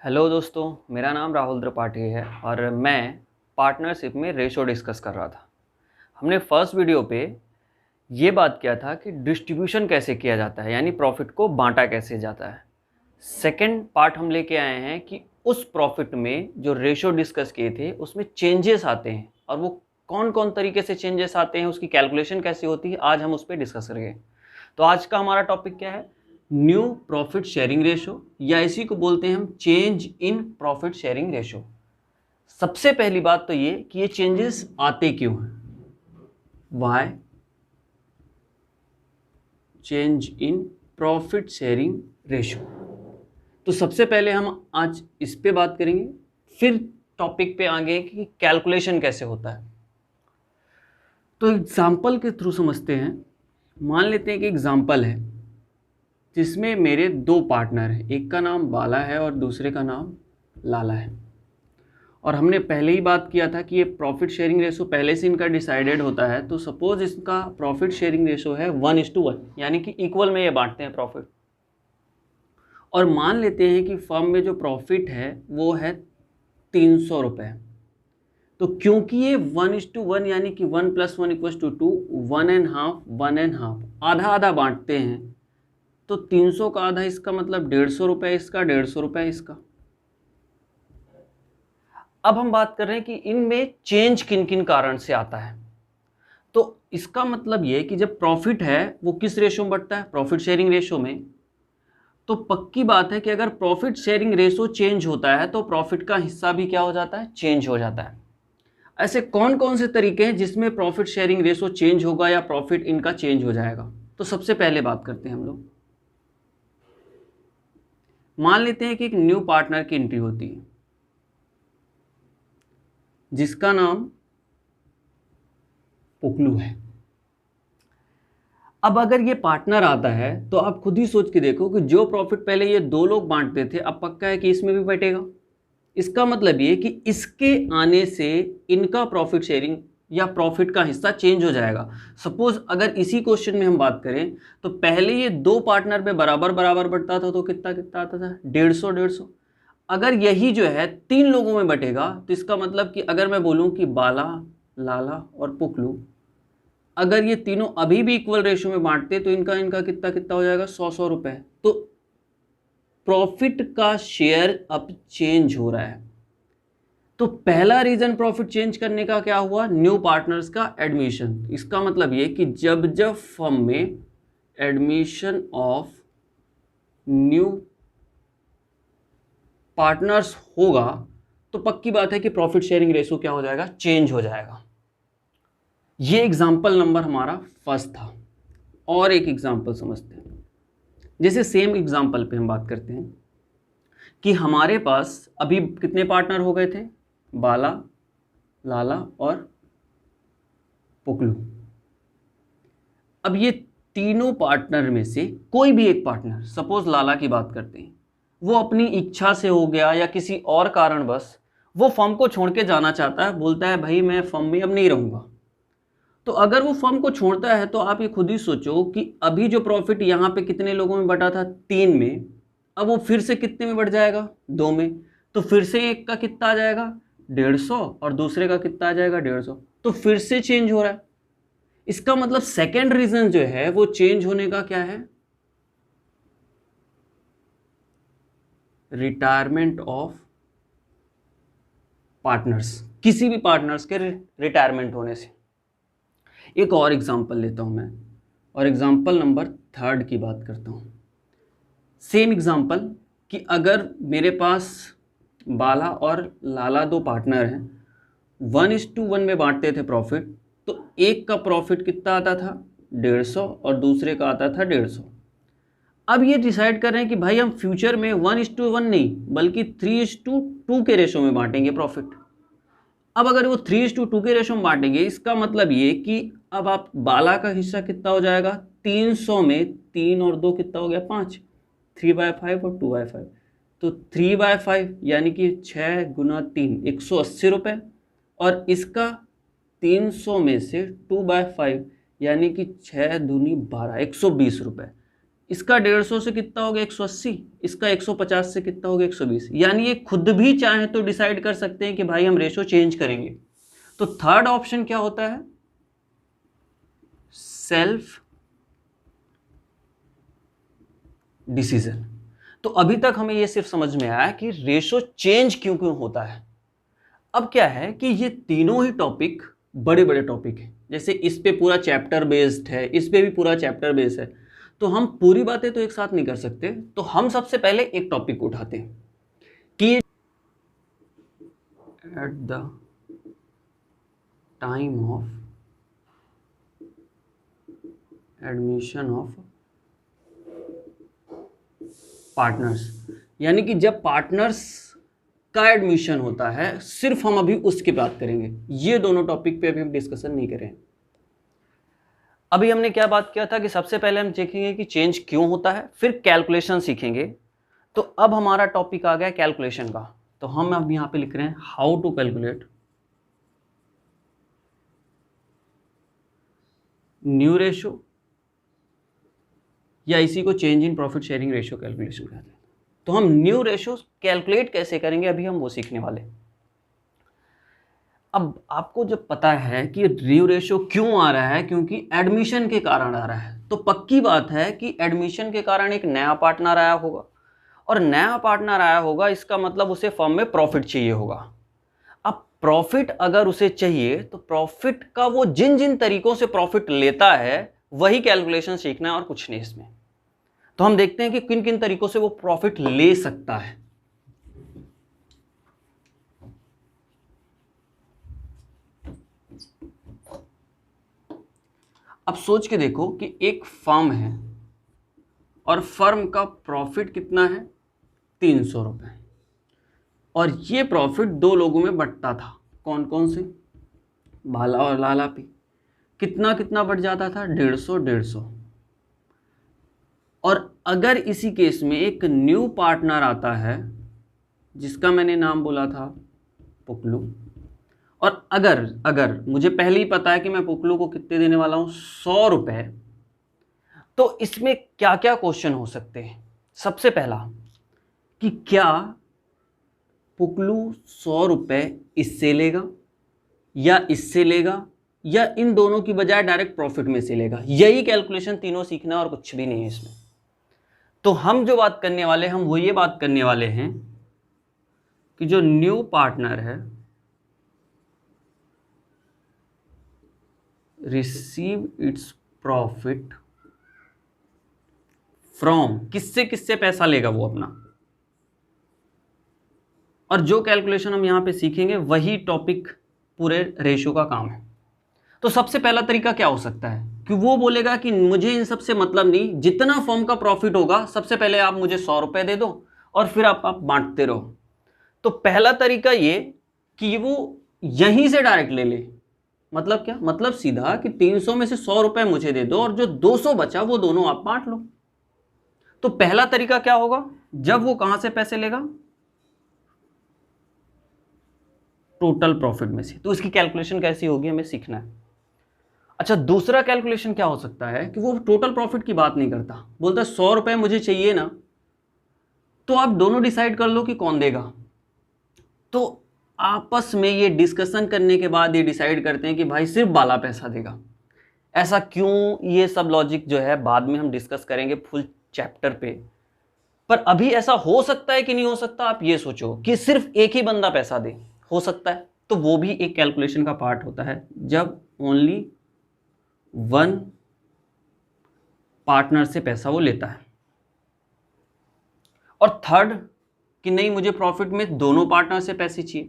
Hello दोस्तों, मेरा नाम राहुल त्रिपाठी है और मैं पार्टनरशिप में रेशो डिस्कस कर रहा था। हमने फर्स्ट वीडियो पे ये बात किया था कि डिस्ट्रीब्यूशन कैसे किया जाता है, यानी प्रॉफिट को बांटा कैसे जाता है। सेकंड पार्ट हम लेके आए हैं कि उस प्रॉफिट में जो रेशो डिस्कस किए थे उसमें चेंजेस आते हैं और वो कौन कौन तरीके से चेंजेस आते हैं, उसकी कैलकुलेशन कैसी होती है, आज हम उस पर डिस्कस करेंगे। तो आज का हमारा टॉपिक क्या है? न्यू प्रॉफिट शेयरिंग रेशो, या इसी को बोलते हैं हम change in profit sharing ratio. सबसे पहली बात तो ये कि ये चेंजेस आते क्यों हैं, why change in profit sharing ratio. तो सबसे पहले हम आज इस पे बात करेंगे, फिर टॉपिक पे आगे कि कैलकुलेशन कैसे होता है। तो एग्जाम्पल के थ्रू समझते हैं। मान लेते हैं कि एग्जाम्पल है जिसमें मेरे दो पार्टनर हैं, एक का नाम बाला है और दूसरे का नाम लाला है। और हमने पहले ही बात किया था कि ये प्रॉफिट शेयरिंग रेशो पहले से इनका डिसाइडेड होता है। तो सपोज इसका प्रॉफिट शेयरिंग रेशो है 1:1, यानी कि इक्वल में ये बांटते हैं प्रॉफिट। और मान लेते हैं कि फर्म में जो प्रॉफिट है वो है 300 रुपये। तो क्योंकि ये 1:1 यानी कि 1 + 1 = 2, 1.5 1.5 आधा आधा बांटते हैं, तो 300 का आधा इसका मतलब 150 रुपये इसका, 150 रुपये इसका। अब हम बात कर रहे हैं कि इनमें चेंज किन किन कारण से आता है। तो इसका मतलब ये कि जब प्रॉफिट है वो किस रेशो में बढ़ता है, प्रॉफिट शेयरिंग रेशो में। तो पक्की बात है कि अगर प्रॉफिट शेयरिंग रेशो चेंज होता है तो प्रॉफिट का हिस्सा भी क्या हो जाता है, चेंज हो जाता है। ऐसे कौन कौन से तरीके हैं जिसमें प्रॉफिट शेयरिंग रेशो चेंज होगा या प्रॉफिट इनका चेंज हो जाएगा। तो सबसे पहले बात करते हैं हम लोग। मान लेते हैं कि एक न्यू पार्टनर की एंट्री होती है जिसका नाम पुकलू है। अब अगर ये पार्टनर आता है तो आप खुद ही सोच के देखो कि जो प्रॉफिट पहले ये दो लोग बांटते थे अब पक्का है कि इसमें भी बटेगा। इसका मतलब ये कि इसके आने से इनका प्रॉफिट शेयरिंग या प्रॉफिट का हिस्सा चेंज हो जाएगा। सपोज अगर इसी क्वेश्चन में हम बात करें तो पहले ये दो पार्टनर में बराबर बराबर बटता था, तो कितना कितना आता था, 150 150। अगर यही जो है 3 लोगों में बटेगा तो इसका मतलब कि अगर मैं बोलूं कि बाला, लाला और पुकलू, अगर ये तीनों अभी भी इक्वल रेशो में बांटते तो इनका इनका कितना कितना हो जाएगा, 100 रुपए। तो प्रॉफिट का शेयर अब चेंज हो रहा है। तो पहला रीजन प्रॉफिट चेंज करने का क्या हुआ, न्यू पार्टनर्स का एडमिशन। इसका मतलब ये कि जब जब फर्म में एडमिशन ऑफ न्यू पार्टनर्स होगा तो पक्की बात है कि प्रॉफिट शेयरिंग रेशो क्या हो जाएगा, चेंज हो जाएगा। ये एग्जाम्पल नंबर हमारा फर्स्ट था। और एक एग्जाम्पल समझते हैं। जैसे सेम एग्जाम्पल पे हम बात करते हैं कि हमारे पास अभी कितने पार्टनर हो गए थे, बाला, लाला और पुकलू। अब ये तीनों पार्टनर में से कोई भी एक पार्टनर, सपोज लाला की बात करते हैं, वो अपनी इच्छा से हो गया या किसी और कारणवश वो फर्म को छोड़ के जाना चाहता है, बोलता है भाई मैं फर्म में अब नहीं रहूँगा। तो अगर वो फर्म को छोड़ता है तो आप ये खुद ही सोचो कि अभी जो प्रॉफिट यहाँ पे कितने लोगों में बटा था, 3 में, अब वो फिर से कितने में बढ़ जाएगा, 2 में। तो फिर से एक का कितना आ जाएगा, 150, और दूसरे का कितना आ जाएगा, 150। तो फिर से चेंज हो रहा है। इसका मतलब सेकेंड रीजन जो है वो चेंज होने का क्या है, रिटायरमेंट ऑफ पार्टनर्स, किसी भी पार्टनर्स के रिटायरमेंट होने से। एक और एग्जांपल लेता हूं मैं, और एग्जांपल नंबर 3 की बात करता हूं। सेम एग्जांपल कि अगर मेरे पास बाला और लाला दो पार्टनर हैं, 1:1 में बांटते थे प्रॉफिट, तो एक का प्रॉफिट कितना आता था, 150, और दूसरे का आता था 150। अब ये डिसाइड कर रहे हैं कि भाई हम फ्यूचर में 1:1 नहीं बल्कि 3:2 के रेशो में बांटेंगे प्रॉफिट। अब अगर वो 3:2 के रेशो में बांटेंगे, इसका मतलब ये कि अब आप बाला का हिस्सा कितना हो जाएगा, 300 में 3 और 2 कितना हो गया, 5, 3/5 और 2/5। तो 3/5 यानी कि 6 गुना 3 180 रुपये, और इसका 300 में से 2/5 यानी कि 6 दूनी 12 120 रुपये। इसका 150 से कितना हो गया 180, इसका 150 से कितना हो गया 120। यानी ये खुद भी चाहे तो डिसाइड कर सकते हैं कि भाई हम रेशो चेंज करेंगे। तो थर्ड ऑप्शन क्या होता है, सेल्फ डिसीजन। तो अभी तक हमें ये सिर्फ समझ में आया कि रेशो चेंज क्यों क्यों होता है। अब क्या है कि ये तीनों ही टॉपिक बड़े बड़े टॉपिक हैं, जैसे इस पे पूरा चैप्टर बेस्ड है, इस पे भी पूरा चैप्टर बेस्ड है, तो हम पूरी बातें तो एक साथ नहीं कर सकते। तो हम सबसे पहले एक टॉपिक को उठाते हैं कि at the time of admission of partners, यानी कि जब पार्टनर्स का एडमिशन होता है, सिर्फ हम अभी उसकी बात करेंगे, ये दोनों टॉपिक पे अभी हम डिस्कशन नहीं करें। अभी हमने क्या बात किया था कि सबसे पहले हम देखेंगे कि चेंज क्यों होता है, फिर कैलकुलेशन सीखेंगे। तो अब हमारा टॉपिक आ गया कैलकुलेशन का। तो हम अब यहां पे लिख रहे हैं how to calculate new ratio, या इसी को change in profit sharing ratio calculation कहते हैं। तो हम न्यू रेशियो कैलकुलेट कैसे करेंगे, अभी हम वो सीखने वाले। अब आपको जब पता है कि न्यू रेशियो क्यों आ रहा है, क्योंकि एडमिशन के कारण आ रहा है, तो पक्की बात है कि एडमिशन के कारण एक नया पार्टनर आया होगा, और नया पार्टनर आया होगा इसका मतलब उसे फर्म में प्रॉफिट चाहिए होगा। अब प्रॉफिट अगर उसे चाहिए तो प्रॉफिट का वो जिन जिन तरीकों से प्रॉफिट लेता है वही कैलकुलेशन सीखना है और कुछ नहीं इसमें। तो हम देखते हैं कि किन किन तरीकों से वो प्रॉफिट ले सकता है। अब सोच के देखो कि एक फर्म है और फर्म का प्रॉफिट कितना है 300 रुपये, और ये प्रॉफिट दो लोगों में बंटता था। कौन कौन से, भाला और लाला पे। कितना कितना बढ़ जाता था, 150-150। और अगर इसी केस में एक न्यू पार्टनर आता है जिसका मैंने नाम बोला था पुकलू, और अगर मुझे पहले ही पता है कि मैं पुकलू को कितने देने वाला हूं 100 रुपये, तो इसमें क्या क्या क्वेश्चन हो सकते हैं। सबसे पहला कि क्या पुकलू 100 रुपये इससे लेगा या इससे लेगा, या इन दोनों की बजाय डायरेक्ट प्रॉफिट में से लेगा। यही कैलकुलेशन तीनों सीखना और कुछ भी नहीं है इसमें। तो हम जो बात करने वाले हैं, हम वो ये बात करने वाले हैं कि जो न्यू पार्टनर है रिसीव इट्स प्रॉफिट फ्रॉम, किससे किससे पैसा लेगा वो अपना। और जो कैलकुलेशन हम यहां पे सीखेंगे वही टॉपिक पूरे रेशियो का काम है। तो सबसे पहला तरीका क्या हो सकता है कि वो बोलेगा कि मुझे इन सब से मतलब नहीं, जितना फर्म का प्रॉफिट होगा सबसे पहले आप मुझे 100 रुपये दे दो और फिर आप बांटते रहो। तो पहला तरीका ये कि वो यहीं से डायरेक्ट ले ले। मतलब क्या, मतलब सीधा कि 300 में से 100 रुपये मुझे दे दो और जो 200 बचा वो दोनों आप बांट लो। तो पहला तरीका क्या होगा, जब वो कहां से पैसे लेगा, टोटल प्रॉफिट में से। तो इसकी कैलकुलेशन कैसी होगी हमें सीखना है। अच्छा, दूसरा कैलकुलेशन क्या हो सकता है कि वो टोटल प्रॉफिट की बात नहीं करता, बोलता 100 रुपये मुझे चाहिए ना, तो आप दोनों डिसाइड कर लो कि कौन देगा। तो आपस में ये डिस्कशन करने के बाद ये डिसाइड करते हैं कि भाई सिर्फ बाला पैसा देगा। ऐसा क्यों, ये सब लॉजिक जो है बाद में हम डिस्कस करेंगे फुल चैप्टर पे। पर अभी ऐसा हो सकता है कि नहीं हो सकता, आप ये सोचो कि सिर्फ एक ही बंदा पैसा दे, हो सकता है। तो वो भी एक कैलकुलेशन का पार्ट होता है, जब ओनली वन पार्टनर से पैसा वो लेता है। और थर्ड कि नहीं, मुझे प्रॉफिट में दोनों पार्टनर से पैसे चाहिए।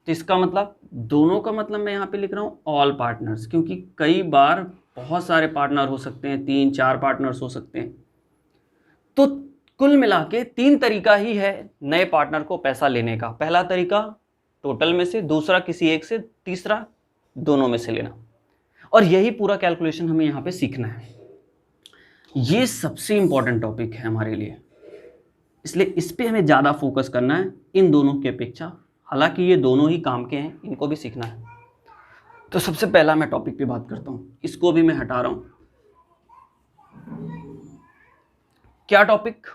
तो इसका मतलब, दोनों का मतलब मैं यहां पे लिख रहा हूं ऑल पार्टनर्स, क्योंकि कई बार बहुत सारे पार्टनर हो सकते हैं, 3-4 पार्टनर्स हो सकते हैं। तो कुल मिला के 3 तरीका ही है नए पार्टनर को पैसा लेने का। पहला तरीका टोटल में से, दूसरा किसी एक से, तीसरा दोनों में से लेना। और यही पूरा कैलकुलेशन हमें यहाँ पे सीखना है। ये सबसे इंपॉर्टेंट टॉपिक है हमारे लिए, इसलिए इस पे हमें ज़्यादा फोकस करना है इन दोनों की अपेक्षा। हालांकि ये दोनों ही काम के हैं, इनको भी सीखना है। तो सबसे पहला मैं टॉपिक पे बात करता हूँ, इसको भी मैं हटा रहा हूँ। क्या टॉपिक,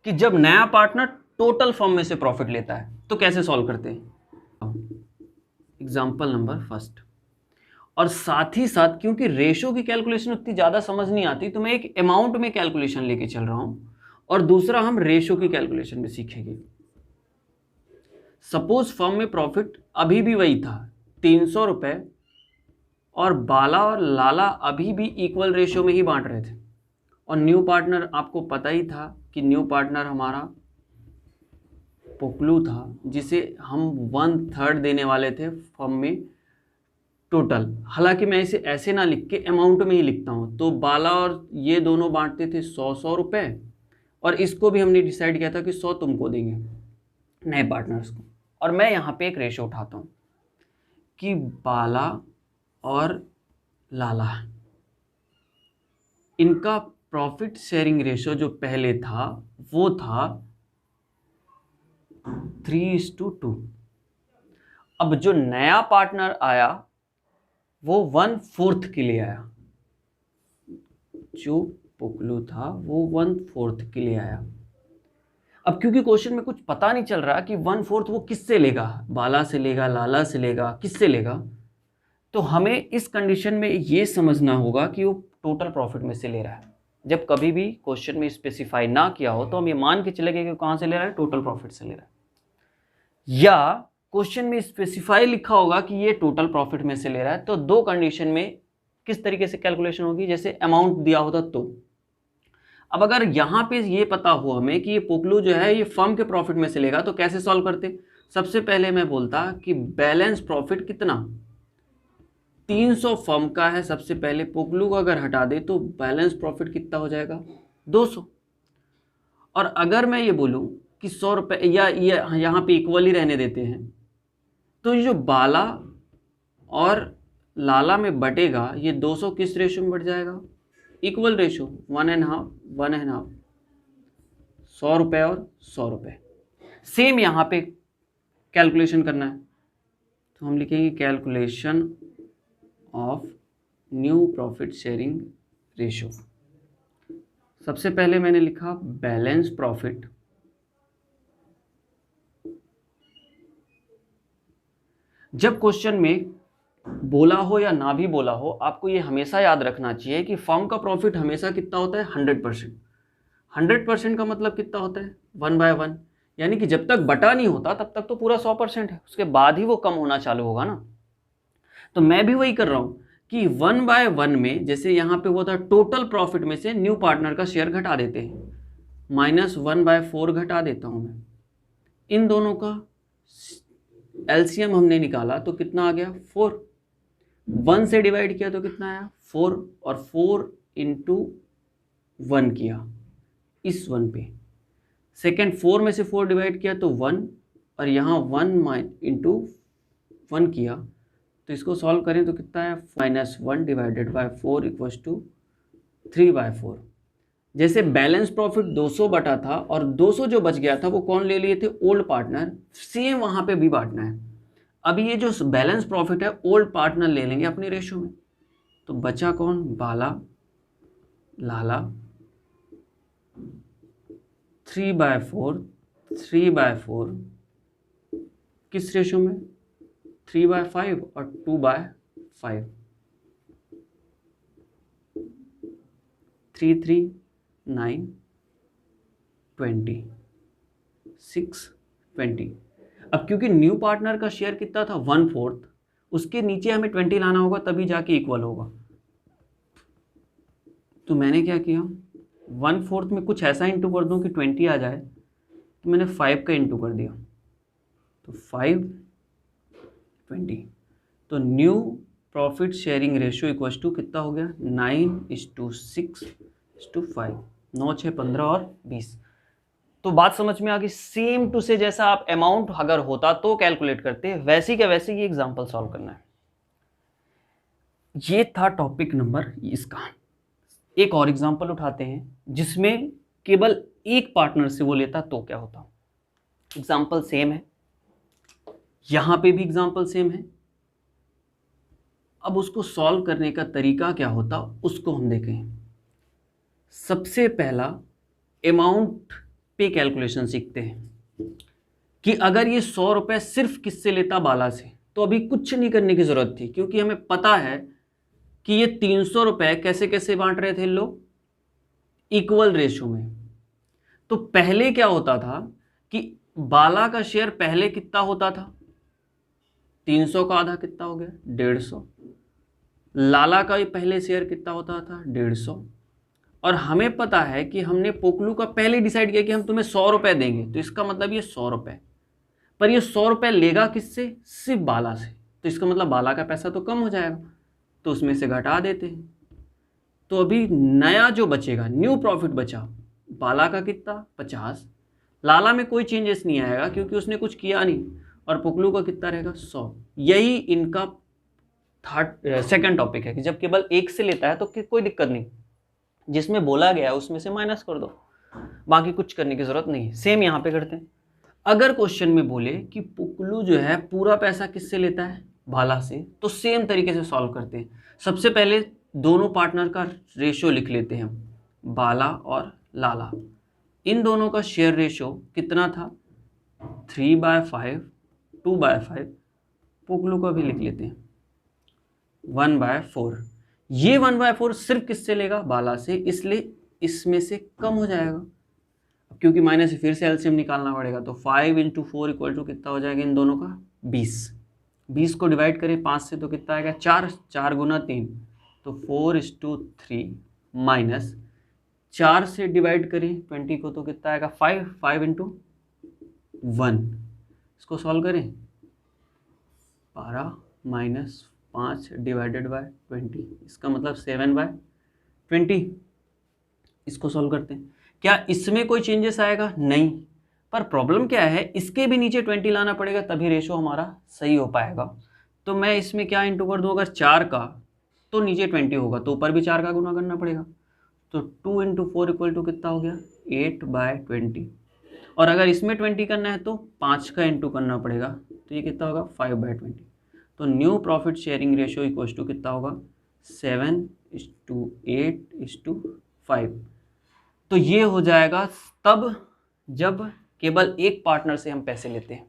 कि जब नया पार्टनर टोटल फर्म में से प्रॉफिट लेता है तो कैसे सॉल्व करते हैं, एग्जाम्पल नंबर फर्स्ट। और साथ ही साथ क्योंकि रेशो की कैलकुलेशन उतनी ज़्यादा समझ नहीं आती तो मैं एक अमाउंट में कैलकुलेशन लेके चल रहा हूं, और दूसरा हम रेशो की कैलकुलेशन भी सीखेंगे। सपोज फर्म में प्रॉफिट अभी भी वही था 300 रुपये, और बाला और लाला अभी भी इक्वल रेशो में ही बांट रहे थे, और न्यू पार्टनर आपको पता ही था कि न्यू पार्टनर हमारा पोकलू था, जिसे हम 1/3 देने वाले थे फर्म में टोटल। हालांकि मैं इसे ऐसे ना लिख के अमाउंट में ही लिखता हूँ। तो बाला और ये दोनों बांटते थे 100 रुपये, और इसको भी हमने डिसाइड किया था कि 100 तुमको देंगे नए पार्टनर्स को। और मैं यहाँ पे एक रेशो उठाता हूँ कि बाला और लाला, इनका प्रॉफिट शेयरिंग रेशो जो पहले था वो था 3:2। अब जो नया पार्टनर आया वो 1/4 के लिए आया, जो पोकलू था वो 1/4 के लिए आया। अब क्योंकि क्वेश्चन में कुछ पता नहीं चल रहा कि 1/4 वो किससे लेगा, बाला से लेगा, लाला से लेगा, किससे लेगा, तो हमें इस कंडीशन में ये समझना होगा कि वो टोटल प्रॉफिट में से ले रहा है। जब कभी भी क्वेश्चन में स्पेसिफाई ना किया हो तो हम ये मान के चले गए कि कहाँ से ले रहा है, टोटल प्रॉफिट से ले रहा है। या क्वेश्चन में स्पेसिफाई लिखा होगा कि ये टोटल प्रॉफिट में से ले रहा है, तो दो कंडीशन में किस तरीके से कैलकुलेशन होगी, जैसे अमाउंट दिया होता तो। अब अगर यहाँ पे ये पता हो हमें कि ये पोकलू जो है ये फर्म के प्रॉफिट में से लेगा, तो कैसे सॉल्व करते। सबसे पहले मैं बोलता कि बैलेंस प्रॉफिट कितना, 300 फर्म का है। सबसे पहले पोकलू को अगर हटा दे तो बैलेंस प्रॉफिट कितना हो जाएगा, 200। और अगर मैं ये बोलूँ कि 100 रुपये, या ये यहाँ पे इक्वल ही रहने देते हैं, तो ये जो बाला और लाला में बटेगा ये 200 किस रेशो में बढ़ जाएगा, इक्वल रेशो, 1.5 1.5, 100 रुपये और 100 रुपये। सेम यहाँ पे कैलकुलेशन करना है, तो हम लिखेंगे calculation of new profit sharing ratio. सबसे पहले मैंने लिखा बैलेंस प्रॉफिट जब क्वेश्चन में बोला हो या ना भी बोला हो, आपको ये हमेशा याद रखना चाहिए कि फर्म का प्रॉफिट हमेशा कितना होता है, 100%। 100% का मतलब कितना होता है, 1/1, यानी कि जब तक बटा नहीं होता तब तक तो पूरा 100% है, उसके बाद ही वो कम होना चालू होगा ना। तो मैं भी वही कर रहा हूँ कि 1/1 में, जैसे यहाँ पे वो था टोटल प्रॉफिट में से न्यू पार्टनर का शेयर घटा देते हैं, -1/4 घटा देता हूँ मैं। इन दोनों का एलसीएम हमने निकाला तो कितना आ गया, 4। 1 से डिवाइड किया तो कितना आया, 4, और 4 × 1 किया इस 1 पे। सेकेंड 4 में से 4 डिवाइड किया तो 1, और यहाँ 1 × 1 किया, तो इसको सॉल्व करें तो कितना है, -1 / 4 = 3/4। जैसे बैलेंस प्रॉफिट 200 बटा था, और 200 जो बच गया था वो कौन ले लिए थे, ओल्ड पार्टनर। सेम वहाँ पे भी बांटना है। अभी ये जो बैलेंस प्रॉफिट है ओल्ड पार्टनर ले लेंगे अपनी रेशो में, तो बचा कौन, बाला लाला, 3/4 किस रेशो में, 3/5 और 2/5, 3 3 9 20 6 20। अब क्योंकि न्यू पार्टनर का शेयर कितना था, 1/4, उसके नीचे हमें 20 लाना होगा तभी जाके इक्वल होगा। तो मैंने क्या किया, 1/4 में कुछ ऐसा इंटू कर दूं कि 20 आ जाए, तो मैंने 5 का इंटू कर दिया, तो 5 20। तो new profit sharing ratio equal to कितना हो गया, 9:6:5, 9 6 15 और 20। तो बात समझ में आ गई। सेम टू से जैसा आप अमाउंट अगर होता तो कैलकुलेट करते, वैसी के वैसे ये एग्जांपल सॉल्व करना है। ये था टॉपिक नंबर इसका। एक और एग्जांपल उठाते हैं जिसमें केवल एक पार्टनर से वो लेता तो क्या होता। एग्जांपल सेम है, यहां पे भी एग्जांपल सेम है। अब उसको सॉल्व करने का तरीका क्या होता उसको हम देखें। सबसे पहला अमाउंट पे कैलकुलेशन सीखते हैं कि अगर ये 100 रुपये सिर्फ किससे लेता, बाला से, तो अभी कुछ नहीं करने की ज़रूरत थी, क्योंकि हमें पता है कि ये 300 रुपये कैसे कैसे बांट रहे थे लोग, इक्वल रेशो में। तो पहले क्या होता था कि बाला का शेयर पहले कितना होता था, 300 का आधा कितना हो गया, 150। लाला का पहले शेयर कितना होता था, 150। और हमें पता है कि हमने पोकलू का पहले डिसाइड किया कि हम तुम्हें 100 रुपये देंगे, तो इसका मतलब ये 100 रुपये, पर ये 100 रुपये लेगा किससे, सिर्फ बाला से, तो इसका मतलब बाला का पैसा तो कम हो जाएगा, तो उसमें से घटा देते हैं। तो अभी नया जो बचेगा, न्यू प्रॉफिट बचा, बाला का कितना, 50। लाला में कोई चेंजेस नहीं आएगा क्योंकि उसने कुछ किया नहीं, और पुकलू का कितना रहेगा, 100। यही इनका सेकंड टॉपिक है कि जब केवल एक से लेता है तो कोई दिक्कत नहीं, जिसमें बोला गया है उसमें से माइनस कर दो, बाकी कुछ करने की जरूरत नहीं है। सेम यहाँ पे करते हैं। अगर क्वेश्चन में बोले कि पुकलू जो है पूरा पैसा किससे लेता है, बाला से, तो सेम तरीके से सॉल्व करते हैं। सबसे पहले दोनों पार्टनर का रेशियो लिख लेते हैं, बाला और लाला। इन दोनों का शेयर रेशियो कितना था, 3/5, 2/5। पुकलू का भी लिख लेते हैं, 1/4। ये 1/4 सिर्फ किससे लेगा, बाला से, इसलिए इसमें से कम हो जाएगा, क्योंकि माइनस से फिर से एलसीएम निकालना पड़ेगा। तो 5 × 4 इक्वल टू कितना हो जाएगा इन दोनों का, 20। 20 को डिवाइड करें 5 से तो कितना आएगा, 4। 4 गुना 3 तो 4:3, माइनस 4 से डिवाइड करें 20 को तो कितना आएगा, 5। 5 × 1, इसको सॉल्व करें, 12 माइनस 5 डिवाइडेड बाय 20, इसका मतलब 7/20। इसको सॉल्व करते हैं। क्या इसमें कोई चेंजेस आएगा, नहीं, पर प्रॉब्लम क्या है, इसके भी नीचे 20 लाना पड़ेगा तभी रेशो हमारा सही हो पाएगा। तो मैं इसमें क्या इंटू कर दूँ, अगर 4 का तो नीचे 20 होगा तो ऊपर भी 4 का गुना करना पड़ेगा। तो 2 × 4 इक्वल टू कितना हो गया, 8/20। और अगर इसमें 20 करना है तो 5 का इंटू करना पड़ेगा, तो ये कितना होगा, 5/20। तो new profit sharing ratio equal to कितना होगा, 7:8:5। तो ये हो जाएगा तब जब केवल एक पार्टनर से हम पैसे लेते हैं।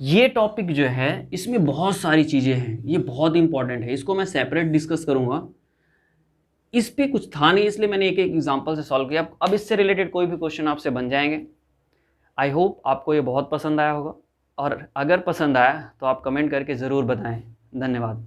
ये टॉपिक जो है इसमें बहुत सारी चीज़ें हैं, ये बहुत इंपॉर्टेंट है, इसको मैं सेपरेट डिस्कस करूँगा। इस पे कुछ था नहीं इसलिए मैंने एक एक एग्जांपल से सॉल्व किया। अब इससे रिलेटेड कोई भी क्वेश्चन आपसे बन जाएंगे। आई होप आपको ये बहुत पसंद आया होगा, और अगर पसंद आया तो आप कमेंट करके ज़रूर बताएं। धन्यवाद।